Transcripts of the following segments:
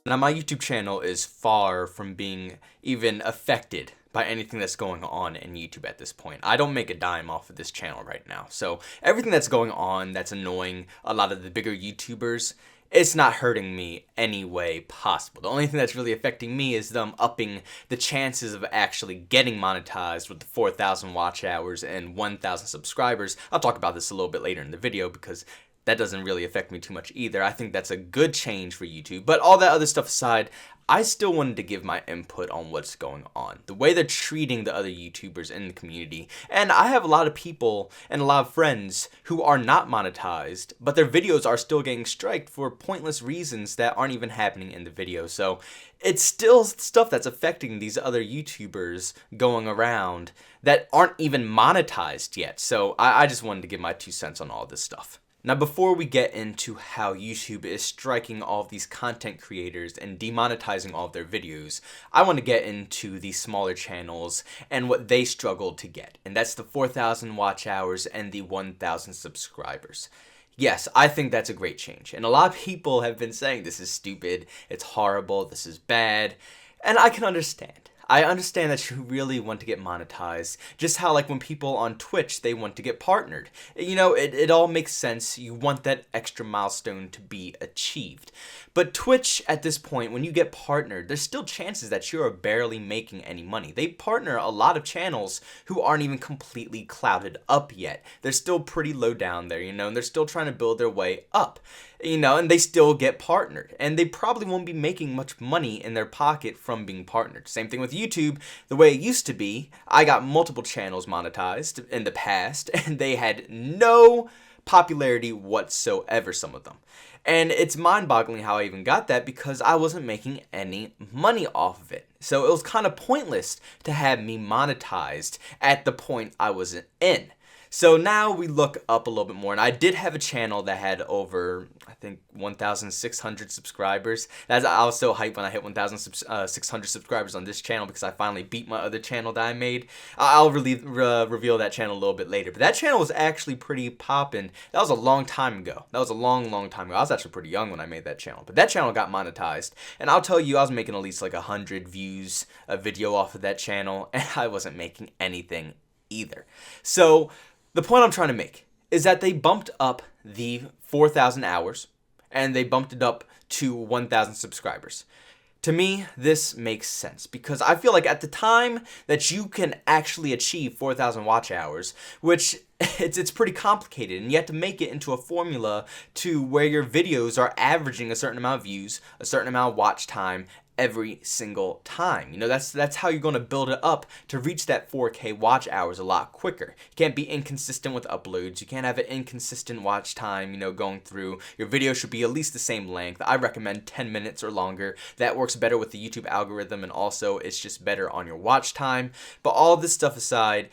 Now, my YouTube channel is far from being even affected by anything that's going on in YouTube at this point. I don't make a dime off of this channel right now. So everything that's going on that's annoying a lot of the bigger YouTubers, it's not hurting me any way possible. The only thing that's really affecting me is them upping the chances of actually getting monetized with the 4,000 watch hours and 1,000 subscribers. I'll talk about this a little bit later in the video because that doesn't really affect me too much either. I think that's a good change for YouTube. But all that other stuff aside, I still wanted to give my input on what's going on, the way they're treating the other YouTubers in the community. And I have a lot of people and a lot of friends who are not monetized, but their videos are still getting striked for pointless reasons that aren't even happening in the video. So it's still stuff that's affecting these other YouTubers going around that aren't even monetized yet. So I just wanted to give my 2 cents on all this stuff. Now, before we get into how YouTube is striking all of these content creators and demonetizing all of their videos, I want to get into the smaller channels and what they struggled to get. And that's the 4,000 watch hours and the 1,000 subscribers. Yes, I think that's a great change. And a lot of people have been saying this is stupid, it's horrible, this is bad. And I can understand. I understand that you really want to get monetized, just how like when people on Twitch, they want to get partnered. You know, it all makes sense. You want that extra milestone to be achieved. But Twitch, at this point, when you get partnered, there's still chances that you are barely making any money. They partner a lot of channels who aren't even completely clouded up yet. They're still pretty low down there, you know, and they're still trying to build their way up. You know, and they still get partnered. And they probably won't be making much money in their pocket from being partnered. Same thing with YouTube. The way it used to be, I got multiple channels monetized in the past, and they had no popularity whatsoever, some of them. And it's mind-boggling how I even got that because I wasn't making any money off of it. So it was kind of pointless to have me monetized at the point I was in. So now we look up a little bit more, and I did have a channel that had over, I think, 1,600 subscribers. I was so hyped when I hit 1,600 subscribers on this channel because I finally beat my other channel that I made. I'll reveal that channel a little bit later, but that channel was actually pretty poppin'. That was a long time ago. That was a long, long time ago. I was actually pretty young when I made that channel, but that channel got monetized, and I'll tell you, I was making at least like 100 views a video off of that channel, and I wasn't making anything either. So the point I'm trying to make is that they bumped up the 4,000 hours and they bumped it up to 1,000 subscribers. To me, this makes sense because I feel like at the time that you can actually achieve 4,000 watch hours, which it's pretty complicated, and you have to make it into a formula to where your videos are averaging a certain amount of views, a certain amount of watch time, every single time. You know, that's how you're going to build it up to reach that 4K watch hours a lot quicker. You can't be inconsistent with uploads. You can't have an inconsistent watch time, you know, going through. Your video should be at least the same length. I recommend 10 minutes or longer. That works better with the YouTube algorithm, and also it's just better on your watch time. But all this stuff aside,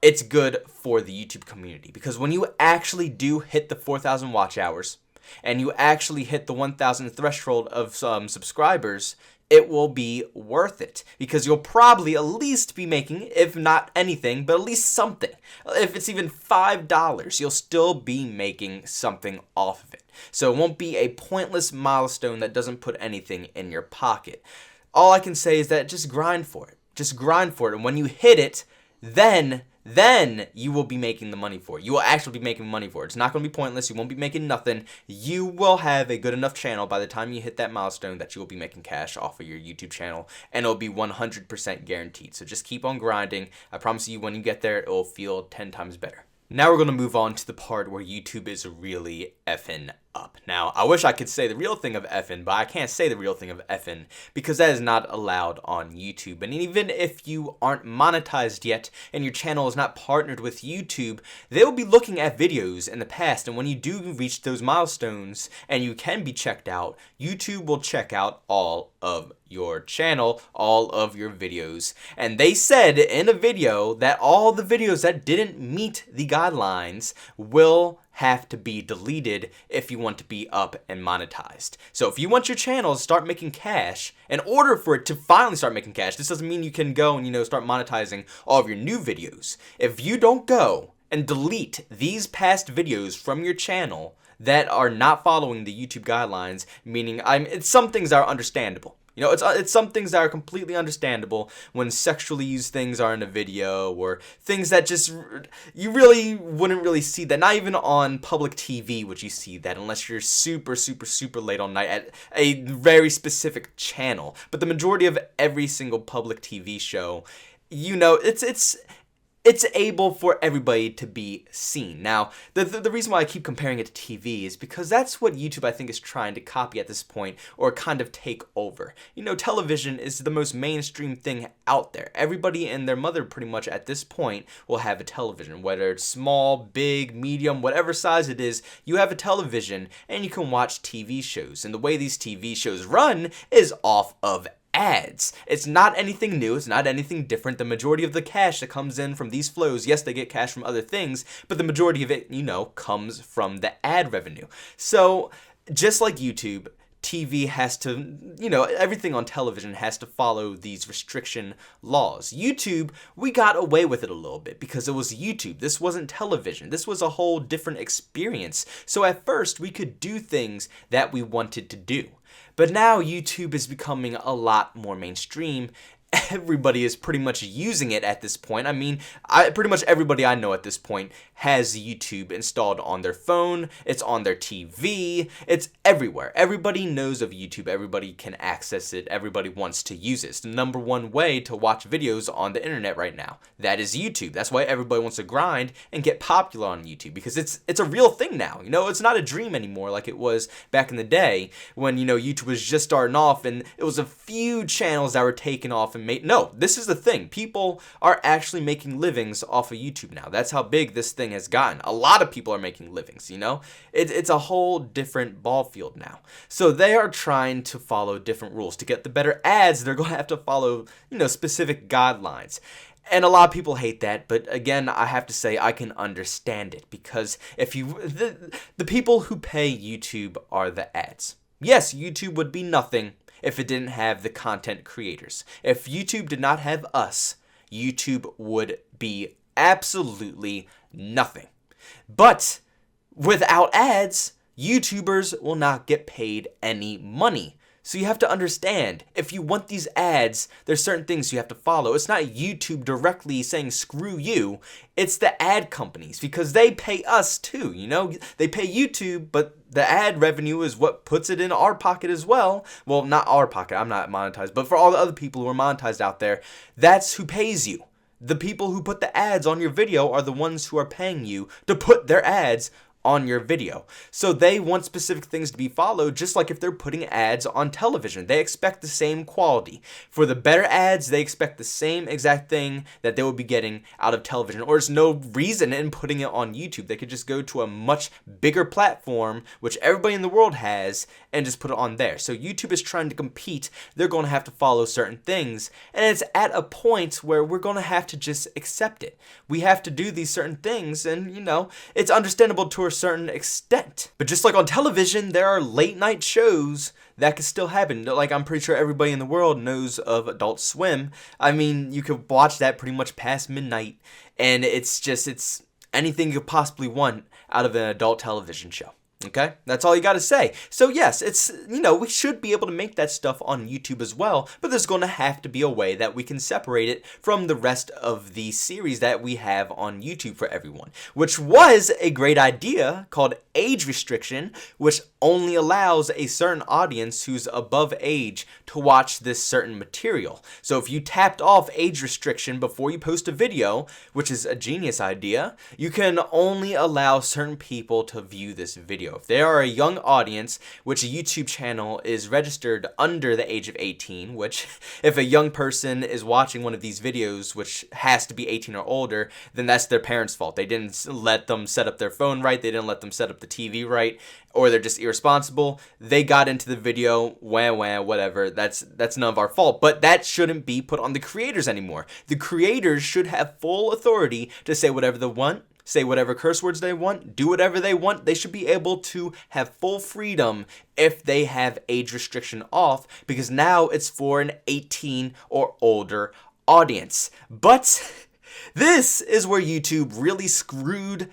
it's good for the YouTube community because when you actually do hit the 4,000 watch hours and you actually hit the 1,000 threshold of subscribers, it will be worth it because you'll probably at least be making, if not anything, but at least something. If it's even $5, you'll still be making something off of it. So it won't be a pointless milestone that doesn't put anything in your pocket. All I can say is that just grind for it. Just grind for it. And when you hit it, then you will be making the money for it. You will actually be making money for it. It's not going to be pointless. You won't be making nothing. You will have a good enough channel by the time you hit that milestone that you will be making cash off of your YouTube channel, and it'll be 100% guaranteed. So just keep on grinding. I promise you when you get there, it'll feel 10 times better. Now we're going to move on to the part where YouTube is really effing up. Now, I wish I could say the real thing of effing, but I can't say the real thing of effing because that is not allowed on YouTube. And even if you aren't monetized yet and your channel is not partnered with YouTube, they will be looking at videos in the past. And when you do reach those milestones and you can be checked out, YouTube will check out all of your channel, all of your videos. And they said in a video that all the videos that didn't meet the guidelines will have to be deleted if you want to be up and monetized. So if you want your channel to start making cash, in order for it to finally start making cash, this doesn't mean you can go and, you know, start monetizing all of your new videos. If you don't go and delete these past videos from your channel, that are not following the YouTube guidelines, meaning it's some things are understandable. You know, it's some things that are completely understandable when sexually used things are in a video, or things that just, you really wouldn't really see that. Not even on public TV would you see that, unless you're super, super, super late on night at a very specific channel. But the majority of every single public TV show, you know, it's able for everybody to be seen. Now, the reason why I keep comparing it to TV is because that's what YouTube, I think, is trying to copy at this point, or kind of take over. You know, television is the most mainstream thing out there. Everybody and their mother pretty much at this point will have a television, whether it's small, big, medium, whatever size it is, you have a television and you can watch TV shows. And the way these TV shows run is off of ads. It's not anything new. It's not anything different. The majority of the cash that comes in from these flows, yes, they get cash from other things, but the majority of it, you know, comes from the ad revenue. So just like YouTube, TV has to, you know, everything on television has to follow these restriction laws. YouTube, we got away with it a little bit because it was YouTube. This wasn't television. This was a whole different experience. So at first, we could do things that we wanted to do. But now YouTube is becoming a lot more mainstream. Everybody is pretty much using it at this point. I mean, pretty much everybody I know at this point has YouTube installed on their phone. It's on their TV. It's everywhere. Everybody knows of YouTube. Everybody can access it. Everybody wants to use it. It's the #1 way to watch videos on the internet right now. That is YouTube. That's why everybody wants to grind and get popular on YouTube, because it's a real thing now. You know, it's not a dream anymore like it was back in the day when, you know, YouTube was just starting off and it was a few channels that were taking off and no, this is the thing. People are actually making livings off of YouTube now. That's how big this thing has gotten. A lot of people are making livings, you know? It's a whole different ball field now. So they are trying to follow different rules. To get the better ads, they're going to have to follow, you know, specific guidelines. And a lot of people hate that, but again, I have to say I can understand it, because if the people who pay YouTube are the ads. Yes, YouTube would be nothing if it didn't have the content creators. If YouTube did not have us, YouTube would be absolutely nothing. But without ads, YouTubers will not get paid any money. So you have to understand, if you want these ads, there's certain things you have to follow. It's not YouTube directly saying screw you, it's the ad companies, because they pay us too, you know? They pay YouTube, but the ad revenue is what puts it in our pocket as well. Well, not our pocket, I'm not monetized, but for all the other people who are monetized out there, that's who pays you. The people who put the ads on your video are the ones who are paying you to put their ads on your video. So they want specific things to be followed, just like if they're putting ads on television. They expect the same quality. For the better ads, they expect the same exact thing that they would be getting out of television. Or there's no reason in putting it on YouTube. They could just go to a much bigger platform, which everybody in the world has, and just put it on there. So YouTube is trying to compete. They're going to have to follow certain things. And it's at a point where we're going to have to just accept it. We have to do these certain things, and, you know, it's understandable to a certain extent. But just like on television, there are late night shows that could still happen. Like, I'm pretty sure everybody in the world knows of Adult Swim. I mean, you could watch that pretty much past midnight, and it's anything you could possibly want out of an adult television show. Okay, that's all you gotta say. So yes, it's, you know, we should be able to make that stuff on YouTube as well, but there's gonna have to be a way that we can separate it from the rest of the series that we have on YouTube for everyone, which was a great idea called age restriction, which only allows a certain audience who's above age to watch this certain material. So if you tapped off age restriction before you post a video, which is a genius idea, you can only allow certain people to view this video. If they are a young audience, which a YouTube channel is registered under the age of 18, which if a young person is watching one of these videos, which has to be 18 or older, then that's their parents' fault. They didn't let them set up their phone right, they didn't let them set up the TV right, or they're just irresponsible. They got into the video, whatever. That's none of our fault. But that shouldn't be put on the creators anymore. The creators should have full authority to say whatever they want, say whatever curse words they want, do whatever they want. They should be able to have full freedom if they have age restriction off, because now it's for an 18 or older audience. But this is where YouTube really screwed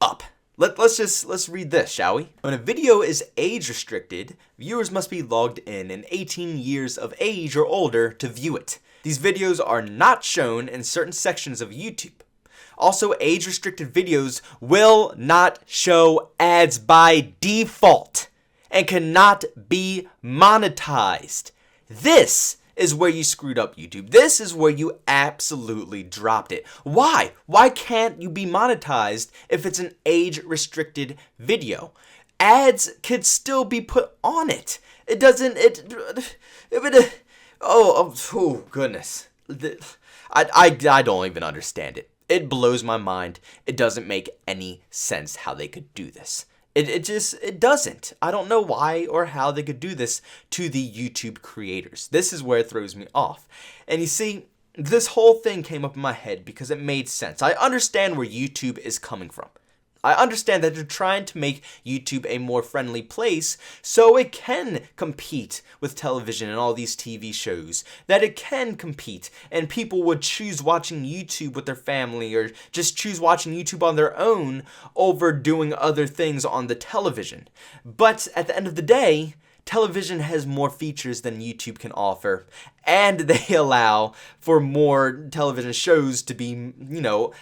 up. Let's read this, shall we? When a video is age restricted, viewers must be logged in and 18 years of age or older to view it. These videos are not shown in certain sections of YouTube. Also, age restricted videos will not show ads by default and cannot be monetized. This is where you screwed up, YouTube. This is where you absolutely dropped it. Why? Why can't you be monetized if it's an age-restricted video? Ads could still be put on it. It doesn't, oh goodness. I don't even understand it. It blows my mind. It doesn't make any sense how they could do this. It doesn't. I don't know why or how they could do this to the YouTube creators. This is where it throws me off. And you see, this whole thing came up in my head because it made sense. I understand where YouTube is coming from. I understand that they're trying to make YouTube a more friendly place so it can compete with television and all these TV shows. That it can compete and people would choose watching YouTube with their family or just choose watching YouTube on their own over doing other things on the television. But at the end of the day, television has more features than YouTube can offer, and they allow for more television shows to be,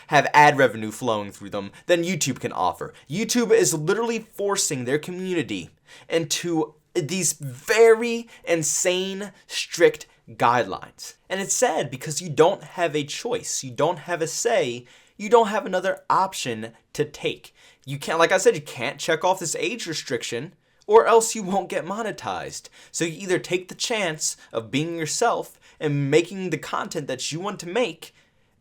have ad revenue flowing through them than YouTube can offer. YouTube is literally forcing their community into these very insane, strict guidelines. And it's sad because you don't have a choice. You don't have a say. You don't have another option to take. You can't, like I said, you can't check off this age restriction, or else you won't get monetized. So you either take the chance of being yourself and making the content that you want to make,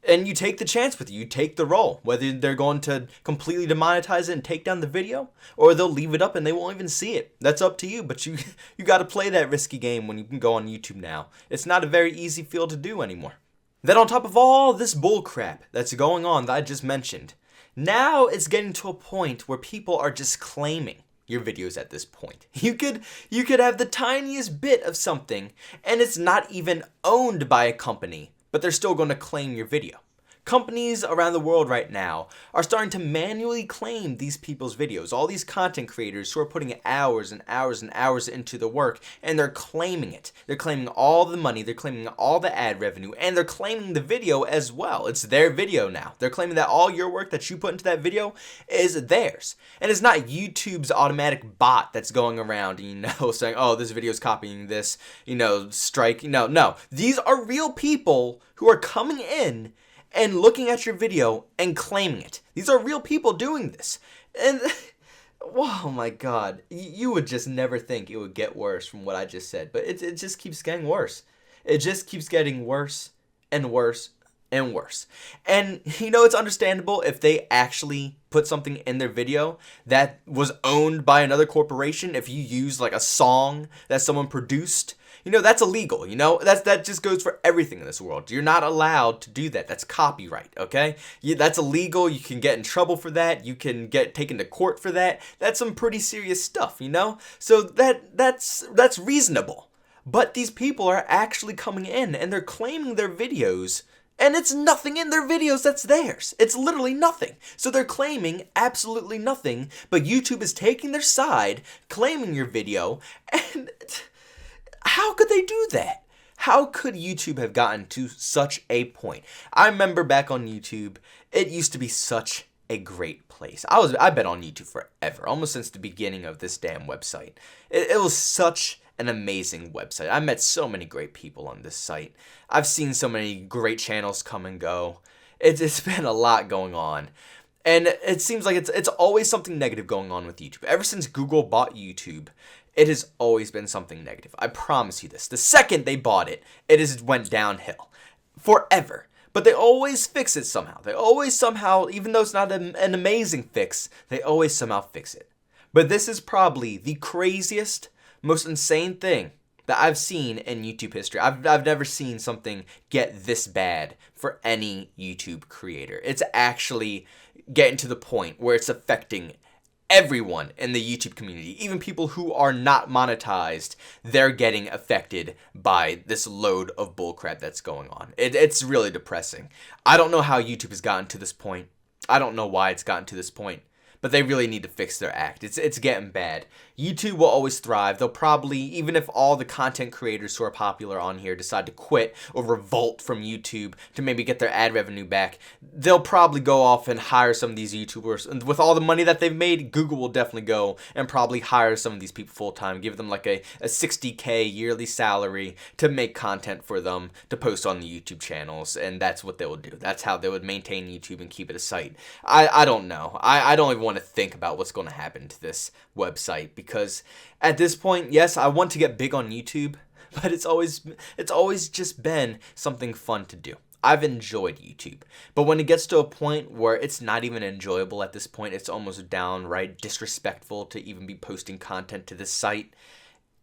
and you take the chance with it. You take the role, whether they're going to completely demonetize it and take down the video, or they'll leave it up and they won't even see it. That's up to you, but you got to play that risky game when you can go on YouTube now. It's not a very easy field to do anymore. Then on top of all this bullcrap that's going on that I just mentioned, now it's getting to a point where people are just claiming your videos at this point. You could have the tiniest bit of something and it's not even owned by a company, but they're still going to claim your video. Companies around the world right now are starting to manually claim these people's videos. All these content creators who are putting hours and hours and hours into the work, and they're claiming it. They're claiming all the money, they're claiming all the ad revenue, and they're claiming the video as well. It's their video now. They're claiming that all your work that you put into that video is theirs. And it's not YouTube's automatic bot that's going around, saying, oh, this video is copying this, strike. No. These are real people who are coming in and looking at your video and claiming it. These are real people doing this. And, oh my God, you would just never think it would get worse from what I just said. But it just keeps getting worse. It just keeps getting worse and worse and worse. And, it's understandable if they actually put something in their video that was owned by another corporation. If you use like a song that someone produced, that's illegal. That just goes for everything in this world. You're not allowed to do that. That's copyright, okay? That's illegal. You can get in trouble for that. You can get taken to court for that. That's some pretty serious stuff, So that's reasonable. But these people are actually coming in and they're claiming their videos, and it's nothing in their videos that's theirs. It's literally nothing. So they're claiming absolutely nothing, but YouTube is taking their side, claiming your video, and how could they do that? How could YouTube have gotten to such a point? I remember back on YouTube, it used to be such a great place. I've been on YouTube forever, almost since the beginning of this damn website. It was such an amazing website. I met so many great people on this site. I've seen so many great channels come and go. It's been a lot going on. And it seems like it's always something negative going on with YouTube. Ever since Google bought YouTube, it has always been something negative. I promise you this. The second they bought it, it has went downhill. Forever. But they always fix it somehow. They always somehow, even though it's not an amazing fix, they always somehow fix it. But this is probably the craziest, most insane thing that I've seen in YouTube history. I've never seen something get this bad for any YouTube creator. It's actually getting to the point where it's affecting everyone in the YouTube community, even people who are not monetized, they're getting affected by this load of bullcrap that's going on. It's really depressing. I don't know how YouTube has gotten to this point. I don't know why it's gotten to this point. but they really need to fix their act. It's getting bad. YouTube will always thrive. They'll probably, even if all the content creators who are popular on here decide to quit or revolt from YouTube to maybe get their ad revenue back, they'll probably go off and hire some of these YouTubers. And with all the money that they've made, Google will definitely go and probably hire some of these people full time, give them like a $60K yearly salary to make content for them to post on the YouTube channels, and that's what they will do. That's how they would maintain YouTube and keep it a site. I don't know. I don't even want to think about what's going to happen to this website, because at this point, yes, I want to get big on YouTube, but it's always just been something fun to do. I've enjoyed YouTube, but when it gets to a point where it's not even enjoyable at this point, it's almost downright disrespectful to even be posting content to this site.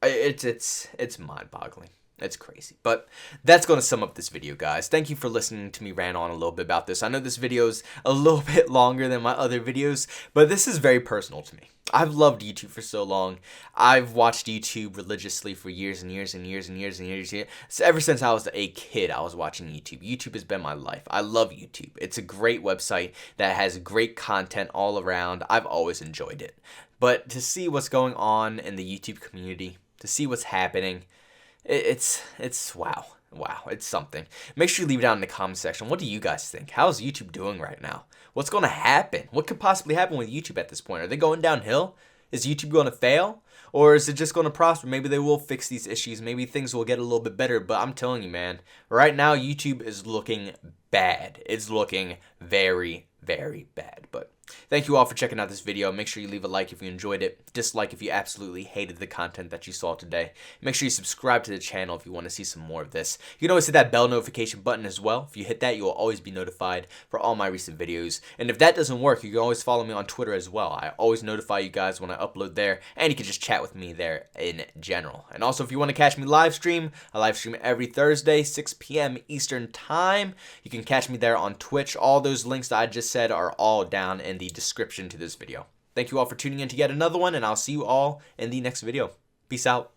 It's mind-boggling. It's crazy. But that's going to sum up this video, guys. Thank you for listening to me rant on a little bit about this. I know this video is a little bit longer than my other videos, but this is very personal to me. I've loved YouTube for so long. I've watched YouTube religiously for years and years and years and years and years. So ever since I was a kid, I was watching YouTube. YouTube has been my life. I love YouTube. It's a great website that has great content all around. I've always enjoyed it. But to see what's going on in the YouTube community, to see what's happening, it's wow, it's something. Make sure you leave it down in the comment section. What do you guys think? How's YouTube doing right now? What's going to happen? What could possibly happen with YouTube at this point? Are they going downhill? Is YouTube going to fail? Or is it just going to prosper? Maybe they will fix these issues. Maybe things will get a little bit better. But I'm telling you, man, right now YouTube is looking bad. It's looking very, very bad. But thank you all for checking out this video. Make sure you leave a like if you enjoyed it. Dislike if you absolutely hated the content that you saw today. Make sure you subscribe to the channel if you want to see some more of this. You can always hit that bell notification button as well. If you hit that, you will always be notified for all my recent videos. And if that doesn't work, you can always follow me on Twitter as well. I always notify you guys when I upload there, and you can just chat with me there in general. And also, if you want to catch me live stream, I live stream every Thursday, 6 p.m. Eastern Time. You can catch me there on Twitch. All those links that I just said are all down in the description to this video. Thank you all for tuning in to yet another one, and I'll see you all in the next video. Peace out.